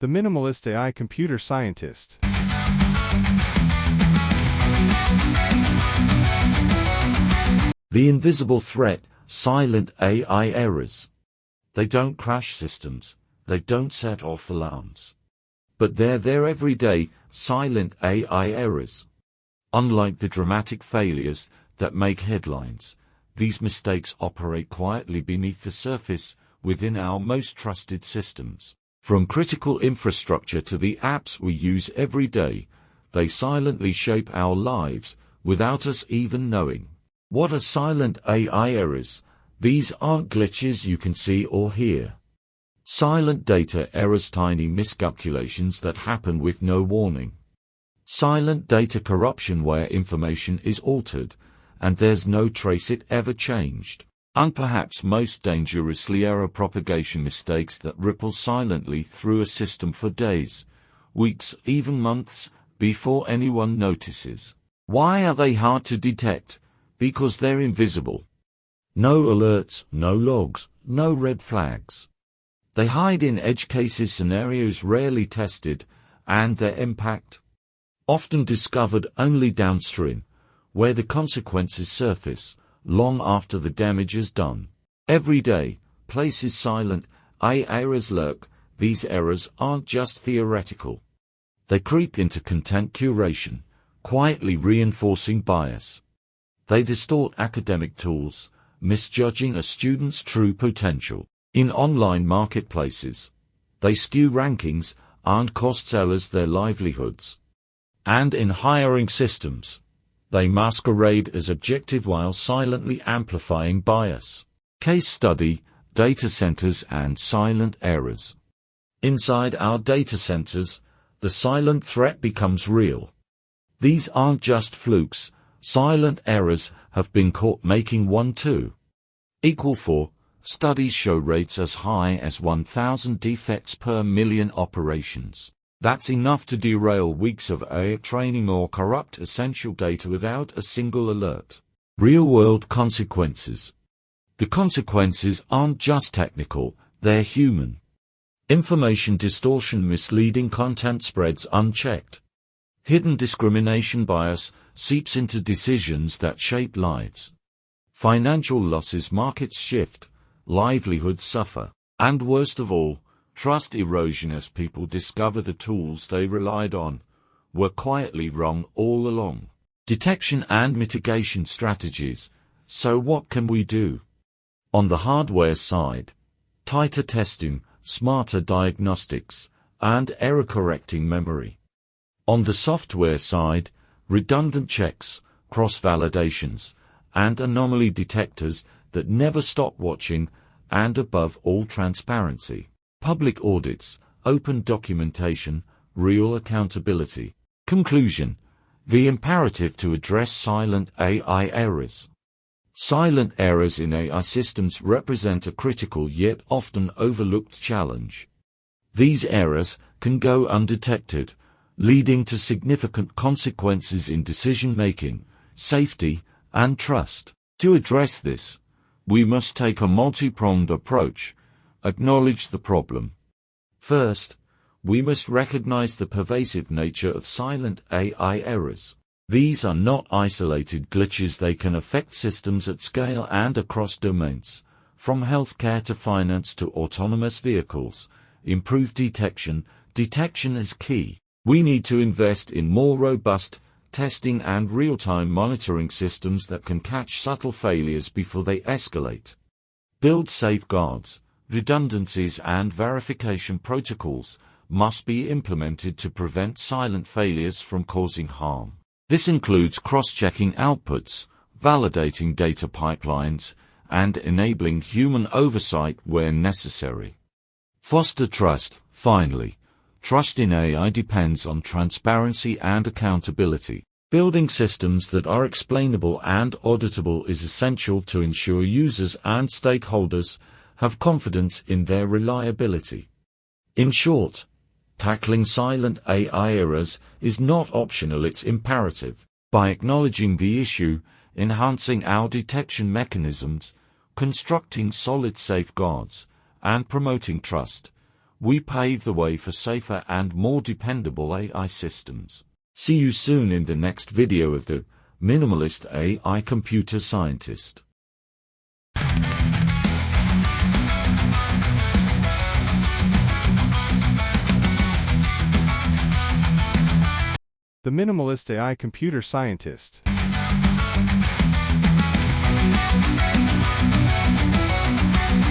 The Minimalist AI Computer Scientist. The invisible threat, silent AI errors. They don't crash systems, they don't set off alarms. But they're there every day, silent AI errors. Unlike the dramatic failures that make headlines, these mistakes operate quietly beneath the surface within our most trusted systems. From critical infrastructure to the apps we use every day, they silently shape our lives without us even knowing. What are silent AI errors? These aren't glitches you can see or hear. Silent data errors, tiny miscalculations that happen with no warning. Silent data corruption, where information is altered, and there's no trace it ever changed. And perhaps most dangerously, error propagation, mistakes that ripple silently through a system for days, weeks, even months, before anyone notices. Why are they hard to detect? Because they're invisible. No alerts, no logs, no red flags. They hide in edge cases, scenarios rarely tested, and their impact often discovered only downstream, where the consequences surface long after the damage is done. Every day, places silent AI errors lurk. These errors aren't just theoretical. They creep into content curation, quietly reinforcing bias. They distort academic tools, misjudging a student's true potential. In online marketplaces, they skew rankings and cost sellers their livelihoods. And in hiring systems, they masquerade as objective while silently amplifying bias. Case study: data centers and silent errors. Inside our data centers, the silent threat becomes real. These aren't just flukes. Silent errors have been caught making 1 2 equal 4. Studies show rates as high as 1,000 defects per million operations. That's enough to derail weeks of AI training or corrupt essential data without a single alert. Real-world consequences. The consequences aren't just technical, they're human. Information distortion, misleading content spreads unchecked. Hidden discrimination bias seeps into decisions that shape lives. Financial losses, markets shift, livelihoods suffer. And worst of all, trust erosion as people discover the tools they relied on were quietly wrong all along. Detection and mitigation strategies. So what can we do? On the hardware side, tighter testing, smarter diagnostics, and error-correcting memory. On the software side, redundant checks, cross-validations, and anomaly detectors that never stop watching, and above all, transparency. Public audits, open documentation, real accountability. Conclusion: the imperative to address silent AI errors. Silent errors in AI systems represent a critical yet often overlooked challenge. These errors can go undetected, leading to significant consequences in decision-making, safety, and trust. To address this, we must take a multi-pronged approach. Acknowledge the problem. First, we must recognize the pervasive nature of silent AI errors. These are not isolated glitches. They can affect systems at scale and across domains, from healthcare to finance to autonomous vehicles. Improved detection. Detection is key. We need to invest in more robust testing and real-time monitoring systems that can catch subtle failures before they escalate. Build safeguards. Redundancies and verification protocols must be implemented to prevent silent failures from causing harm. This includes cross-checking outputs, validating data pipelines, and enabling human oversight where necessary. Foster trust. Finally, trust in AI depends on transparency and accountability. Building systems that are explainable and auditable is essential to ensure users and stakeholders have confidence in their reliability. In short, tackling silent AI errors is not optional, it's imperative. By acknowledging the issue, enhancing our detection mechanisms, constructing solid safeguards, and promoting trust, We pave the way for safer and more dependable AI systems. See you soon in the next video of the Minimalist AI Computer Scientist. The Minimalist AI Computer Scientist.